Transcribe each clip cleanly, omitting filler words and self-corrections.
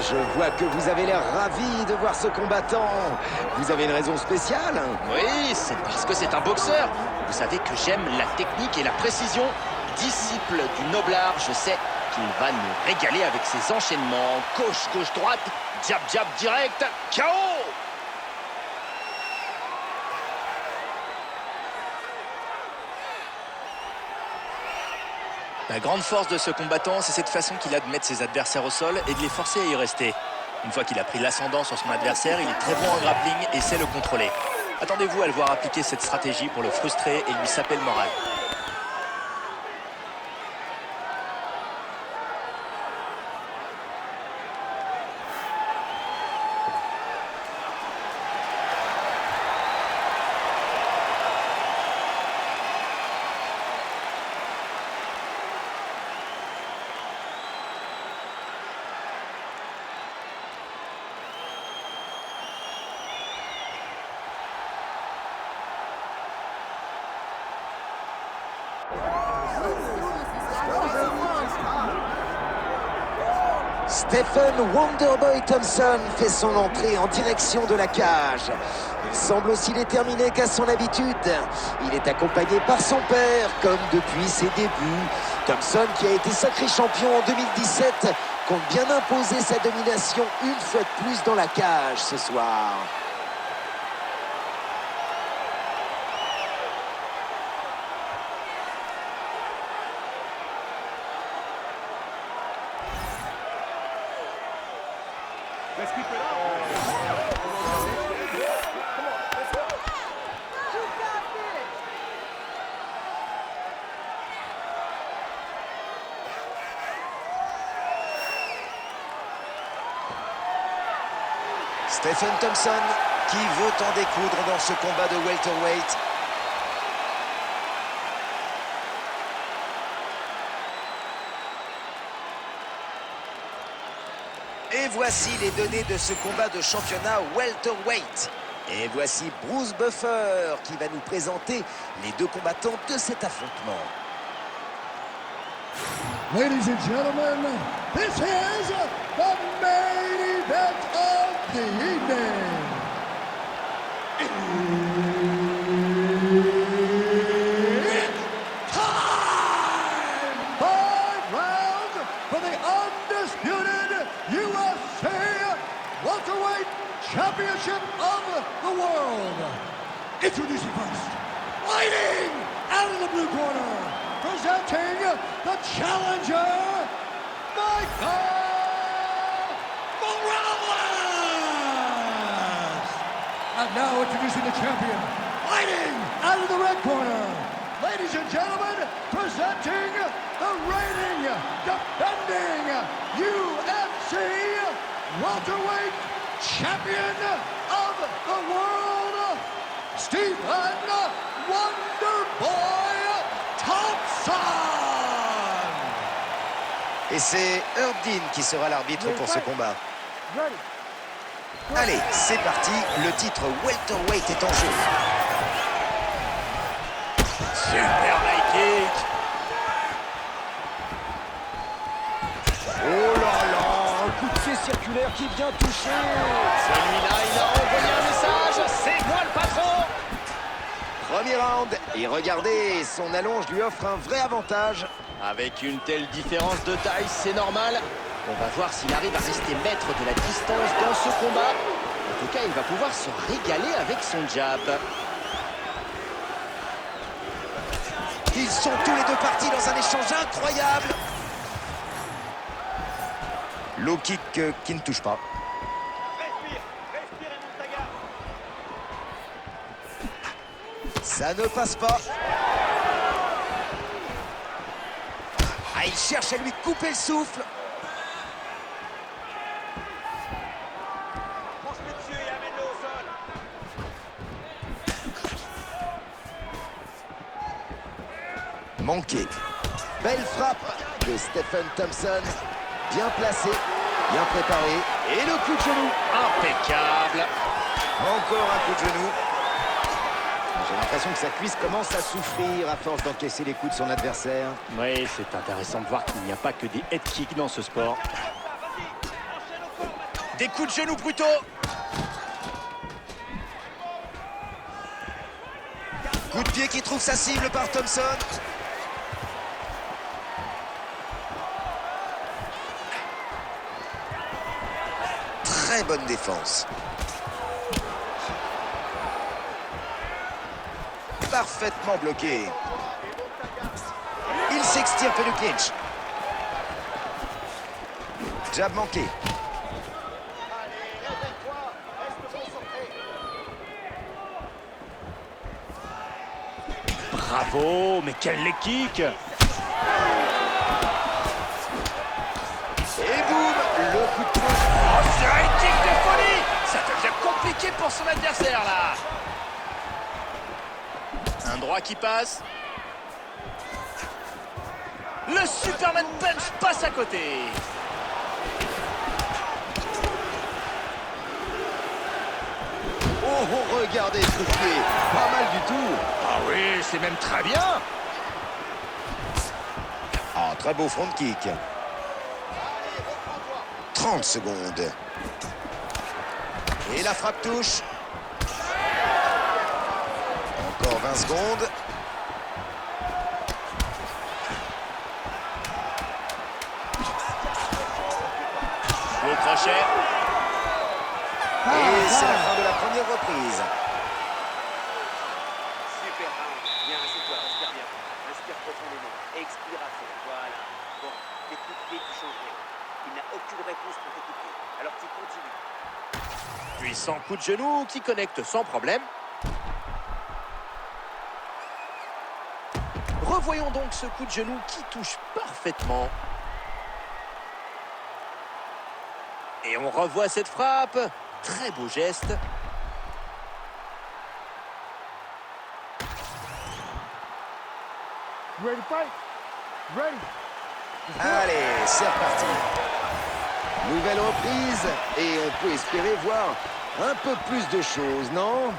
Je vois que vous avez l'air ravi de voir ce combattant. Vous avez une raison spéciale? Oui, c'est parce que c'est un boxeur. Vous savez que j'aime la technique et la précision. Disciple du noblard, je sais qu'il va nous régaler avec ses enchaînements. Gauche, gauche, droite, jab, jab, direct, KO! La grande force de ce combattant, c'est cette façon qu'il a de mettre ses adversaires au sol et de les forcer à y rester. Une fois qu'il a pris l'ascendant sur son adversaire, il est très bon en grappling et sait le contrôler. Attendez-vous à le voir appliquer cette stratégie pour le frustrer et lui saper le moral. Stephen Wonderboy Thompson fait son entrée en direction de la cage. Il semble aussi déterminé qu'à son habitude. Il est accompagné par son père, comme depuis ses débuts. Thompson, qui a été sacré champion en 2017, compte bien imposer sa domination une fois de plus dans la cage ce soir. Let's keep it up. Come on, let's go. You got this. Stephen Thompson, qui veut en découdre dans ce combat de welterweight. Et voici les données de ce combat de championnat welterweight. Et voici Bruce Buffer qui va nous présenter les deux combattants de cet affrontement. Ladies and gentlemen, this is the main event of the evening. It's time! 5 rounds for the undisputed UFC Welterweight Championship of the World. Introducing first, fighting out of the blue corner, presenting the challenger, Michael Morales! And now introducing the champion, fighting out of the red corner, ladies and gentlemen, presenting the reigning, defending UFC welterweight champion of the world, Stephen Wonderboy Thompson! Et c'est Herb Dean qui sera l'arbitre pour ce combat. Allez, c'est parti, le titre welterweight est en jeu. Super high kick! Oh là là, un coup de pied circulaire qui vient toucher. Celui-là, il a envoyé un message, c'est moi le patron! Premier round, et regardez, son allonge lui offre un vrai avantage. Avec une telle différence de taille, c'est normal. On va voir s'il arrive à rester maître de la distance dans ce combat. En tout cas, il va pouvoir se régaler avec son jab. Ils sont tous les deux partis dans un échange incroyable. Low kick qui ne touche pas. Respire et monte ta garde. Ça ne passe pas. Ah, il cherche à lui couper le souffle. Branche-le dessus et amène-le au sol. Manqué. Belle frappe de Stephen Thompson. Bien placé, bien préparé. Et le coup de genou. Impeccable. Encore un coup de genou. J'ai l'impression que sa cuisse commence à souffrir à force d'encaisser les coups de son adversaire. Oui, c'est intéressant de voir qu'il n'y a pas que des head kicks dans ce sport. Vas-y, enchaîne au corps maintenant. Des coups de genoux brutaux. Coup de pied qui trouve sa cible par Thompson. Très bonne défense. Parfaitement bloqué. Il s'extirpe du clinch. Jab manqué. Bravo, mais quel leg kick! Et boum, le coup de poing. Oh, c'est un kick de folie. Ça devient compliqué pour son adversaire, là. Un droit qui passe. Le Superman Punch passe à côté. Oh, regardez ce coup de pied. Pas mal du tout. Ah oui, c'est même très bien. Ah, très beau front kick. 30 secondes. Et la frappe touche. Encore 20 secondes. Beau crochet. Et c'est la fin de la première reprise. Super round. Viens, assieds-toi, respire bien. Inspire profondément. Expire à fond. Voilà. Bon, tes coups de pied, tu changes rien. Il n'a aucune réponse pour tes coups de pied. Alors tu continues. Puissant coup de genou qui connecte sans problème. Revoyons donc ce coup de genou qui touche parfaitement. Et on revoit cette frappe. Très beau geste. Ready to fight? Ready. Allez, c'est reparti. Nouvelle reprise. Et on peut espérer voir un peu plus de choses, non?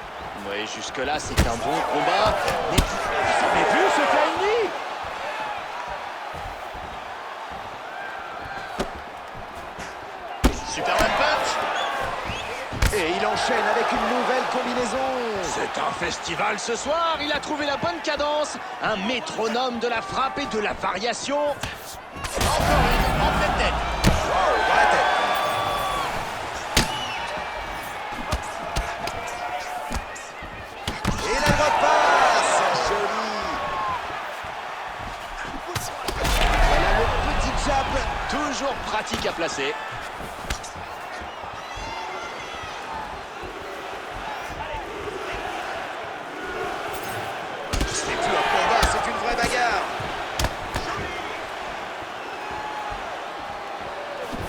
Oui, jusque-là, c'est un bon combat. Mais vous avez vu ce flying knee? Superman Punch. Et il enchaîne avec une nouvelle combinaison. C'est un festival ce soir. Il a trouvé la bonne cadence. Un métronome de la frappe et de la variation. Encore une en pleine tête. Wow, dans la tête. Et la droite passe. Joli. Voilà le petit jab. Toujours pratique à placer. C'est plus un combat, c'est une vraie bagarre.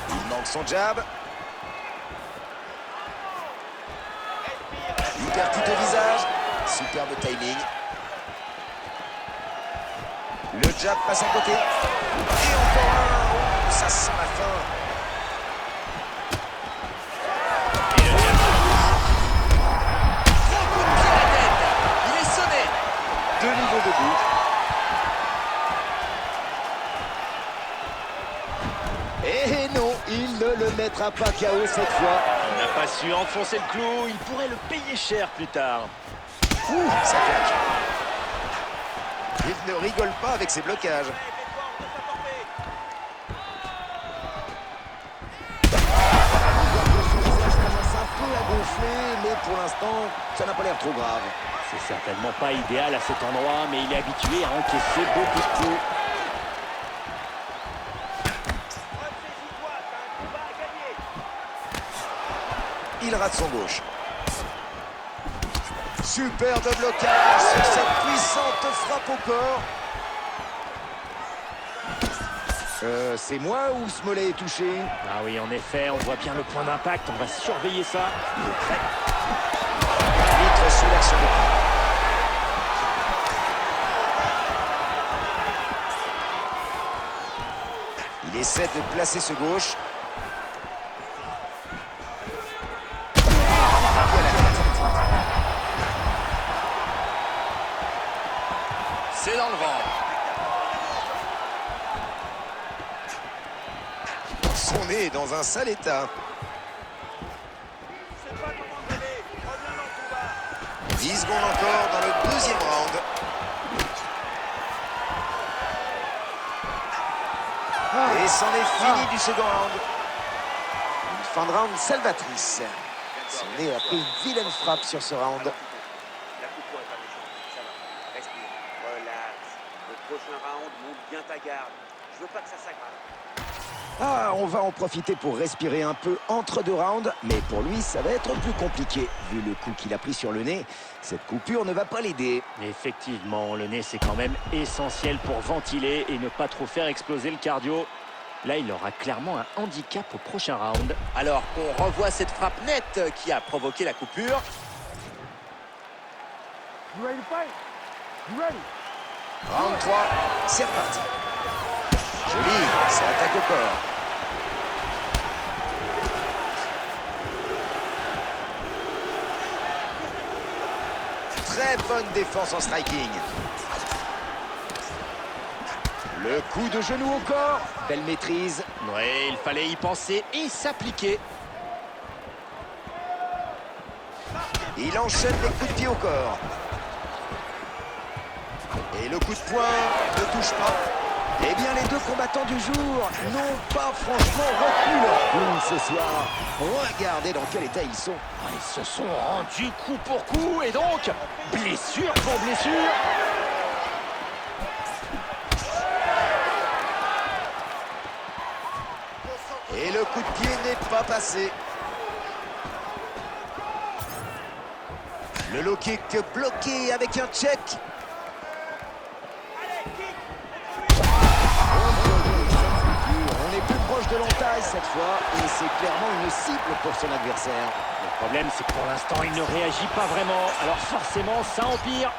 Il manque son jab. Hypercute au visage. Superbe timing. Le jab passe à côté. Et encore un. Oh, ça sent la fin. Et le jab se touche. Gros coup de pied à la tête. Il est sonné. De nouveau debout. Et non, il ne le mettra pas KO cette fois. Il n'a pas su enfoncer le clou, il pourrait le payer cher plus tard. Ouh, ça claque. Il ne rigole pas avec ses blocages. Son visage commence un peu à gonfler, mais pour l'instant, ça n'a pas l'air trop grave. C'est certainement pas idéal à cet endroit, mais il est habitué à encaisser beaucoup de coups. Ressaisis-toi, t'as un combat à gagner. Il rate son gauche. Superbe blocage sur cette puissante frappe au corps. C'est moi ou Smollett est touché? Ah oui, en effet, on voit bien le point d'impact, on va surveiller ça. Arbitre sous l'action de pied. Il essaie de placer ce gauche. C'est dans le ventre. Son nez est dans un sale état. 10 secondes encore dans le deuxième round. Et c'en est fini du second round. Une fin de round salvatrice. Son nez a pris une vilaine frappe sur ce round. La couture est pas méchante, ça va. Respire, relax. Le prochain round, monte bien ta garde. Je veux pas que ça s'aggrave. Ah, on va en profiter pour respirer un peu entre deux rounds, mais pour lui, ça va être plus compliqué. Vu le coup qu'il a pris sur le nez, cette coupure ne va pas l'aider. Effectivement, le nez, c'est quand même essentiel pour ventiler et ne pas trop faire exploser le cardio. Là, il aura clairement un handicap au prochain round. Alors qu'on revoit cette frappe nette qui a provoqué la coupure. You ready to fight? You ready? Round 3, c'est reparti. Joli, ça attaque au corps. Très bonne défense en striking. Le coup de genou au corps, belle maîtrise. Ouais, il fallait y penser et s'appliquer. Il enchaîne les coups de pied au corps. Et le coup de poing ne touche pas. Eh bien, les deux combattants du jour n'ont pas franchement retenu leur coup ce soir. Regardez dans quel état ils sont. Ils se sont rendus coup pour coup et donc blessure pour blessure. Et le coup de pied n'est pas passé. Le low kick bloqué avec un check. On est plus proche de l'entaille cette fois et c'est clairement une cible pour son adversaire. Le problème, c'est que pour l'instant, il ne réagit pas vraiment. Alors forcément, ça empire.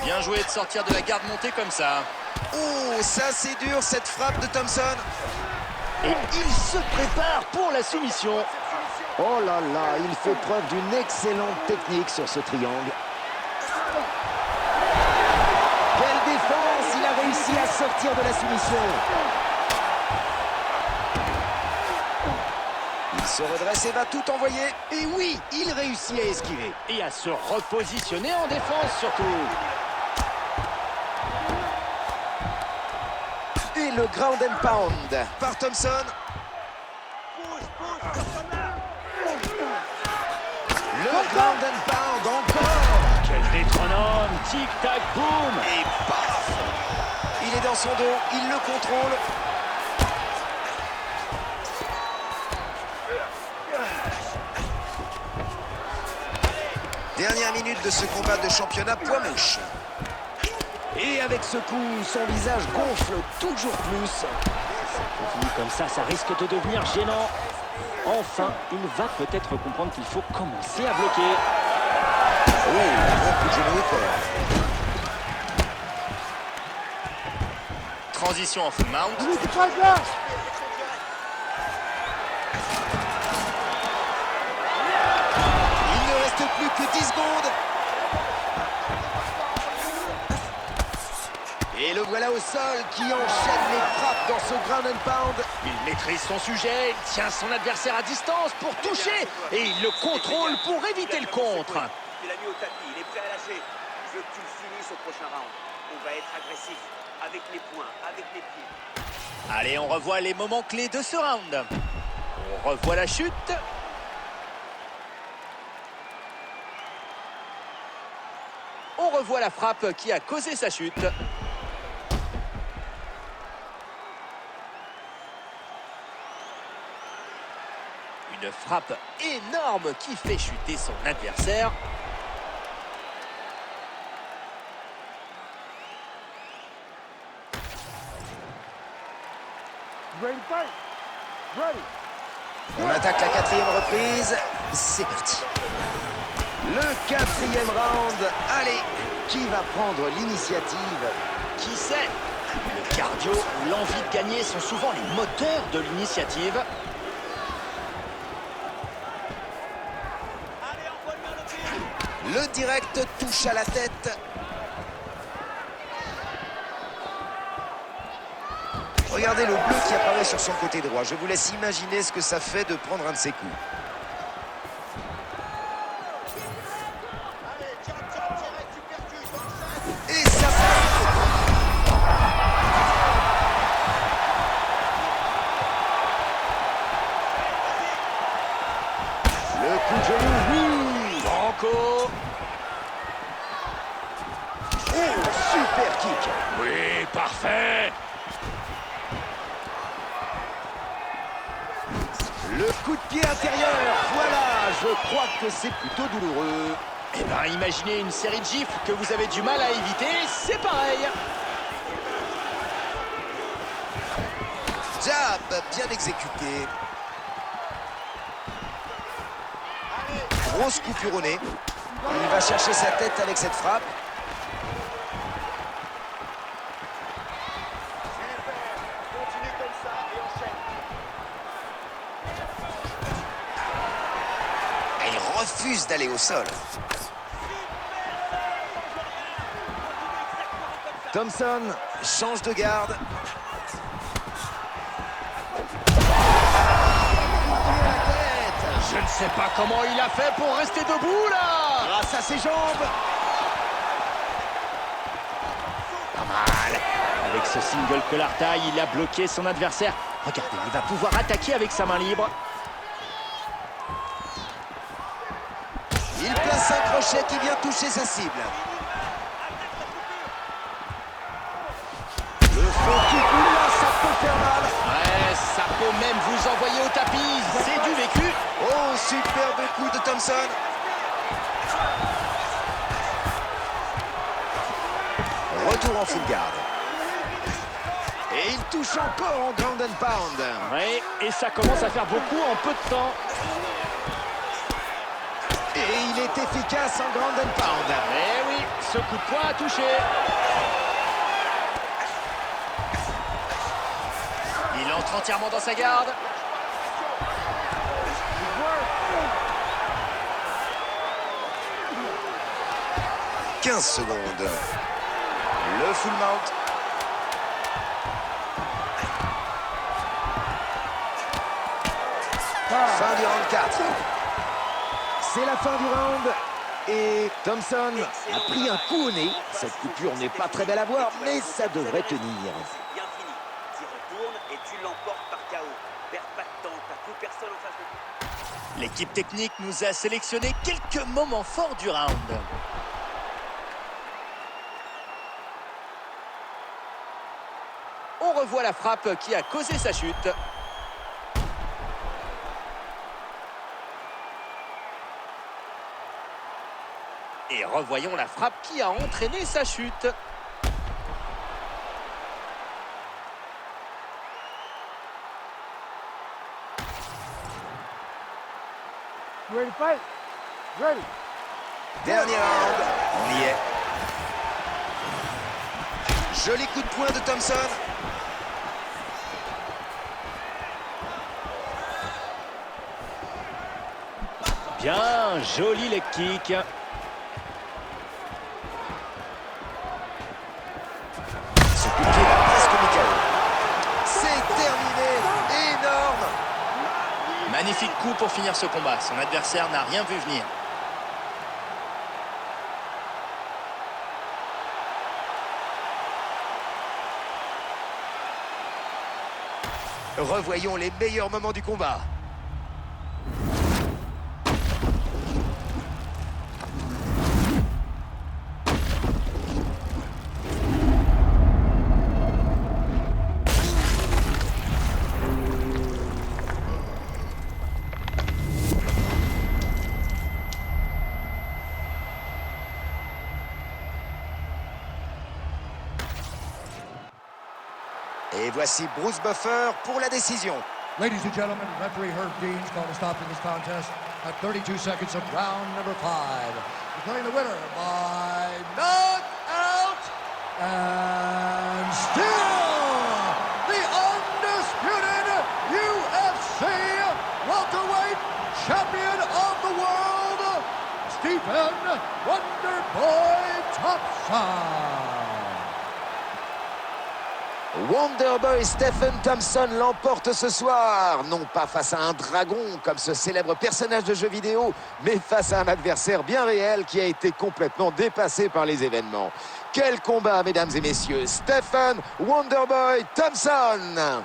Bien joué de sortir de la garde montée comme ça. Oh, ça c'est dur cette frappe de Thompson. Et il se prépare pour la soumission. Oh là là, il fait preuve d'une excellente technique sur ce triangle. Quelle défense! Il a réussi à sortir de la soumission. Il se redresse et va tout envoyer. Et oui, il réussit à esquiver. Et à se repositionner en défense surtout. Et le ground and pound par Thompson. Le ground and pound encore. Quel métronome. Tic-tac, boum. Et paf! Il est dans son dos, il le contrôle. Dernière minute de ce combat de championnat poids mouche. Et avec ce coup, son visage gonfle toujours plus. Continue comme ça risque de devenir gênant. Enfin, il va peut-être comprendre qu'il faut commencer à bloquer. Oui, un bon coup de genou au corps. Transition en full mount. You need to fight now! Il ne reste plus que 10 secondes. Et le voilà au sol qui enchaîne les frappes dans ce ground and pound. Il maîtrise son sujet, il tient son adversaire à distance pour toucher et il le contrôle pour éviter le contre. Il l'a mis au tapis, il est prêt à lâcher. Je veux que tu le finisses au prochain round. On va être agressif, avec les poings, avec les pieds. Allez, on revoit les moments clés de ce round. On revoit la chute. On revoit la frappe qui a causé sa chute. Une frappe énorme qui fait chuter son adversaire. You ready to fight? Ready. On attaque la quatrième reprise. C'est parti. Le quatrième round. Allez, qui va prendre l'initiative? Qui sait? Le cardio ou l'envie de gagner sont souvent les moteurs de l'initiative. Le direct touche à la tête. Regardez le bleu qui apparaît sur son côté droit. Je vous laisse imaginer ce que ça fait de prendre un de ces coups. Et ça le coup de genou, oui. Franco. Oh, super kick. Oui, parfait. Le coup de pied intérieur, voilà, je crois que c'est plutôt douloureux. Eh ben, imaginez une série de gifles que vous avez du mal à éviter, c'est pareil. Jab, bien exécuté. Grosse coupure au nez. Il va chercher sa tête avec cette frappe. Continue comme ça et enchaîne. Et il refuse d'aller au sol. Thompson change de garde. Je ne sais pas comment il a fait pour rester debout, là. Grâce à ses jambes. Pas mal. Avec ce single collar taille, il a bloqué son adversaire. Regardez, il va pouvoir attaquer avec sa main libre. Il place un crochet qui vient toucher sa cible. Le faux kick, là, ça peut faire mal. Ouais, ça peut même vous envoyer au tapis. C'est du vécu. Oh, superbe coup de Thompson. Retour en full garde. Et il touche encore en ground and pound. Ouais, et ça commence à faire beaucoup en peu de temps. Et il est efficace en ground and pound. Eh oui, ce coup de poing a touché. Il entre entièrement dans sa garde. « 15 secondes. Le full mount. Fin du round 4. C'est la fin du round. Et Thompson a pris un coup au nez. Cette coupure n'est pas très belle à voir, mais ça devrait tenir. C'est bien fini. Tu retournes et tu l'emportes par KO. Perds pas de temps, t'as plus personne en face de toi. L'équipe technique nous a sélectionné quelques moments forts du round. On revoit la frappe qui a causé sa chute. Et revoyons la frappe qui a entraîné sa chute. Ready to fight? Ready. Dernier round. On y est. Joli coup de poing de Thompson. Bien, joli leg kick. Ce coup de pied va presque mis KO. C'est terminé. Énorme. Magnifique coup pour finir ce combat. Son adversaire n'a rien vu venir. Revoyons les meilleurs moments du combat. Et voici Bruce Buffer pour la décision. Ladies and gentlemen, referee Herb Dean's called a stop to this contest at 32 seconds of round number 5. Declaring the winner by knockout and still the undisputed UFC welterweight champion of the world, Stephen Wonderboy Thompson. Wonderboy Stephen Thompson l'emporte ce soir, non pas face à un dragon comme ce célèbre personnage de jeu vidéo, mais face à un adversaire bien réel qui a été complètement dépassé par les événements. Quel combat, mesdames et messieurs! Stephen Wonderboy Thompson!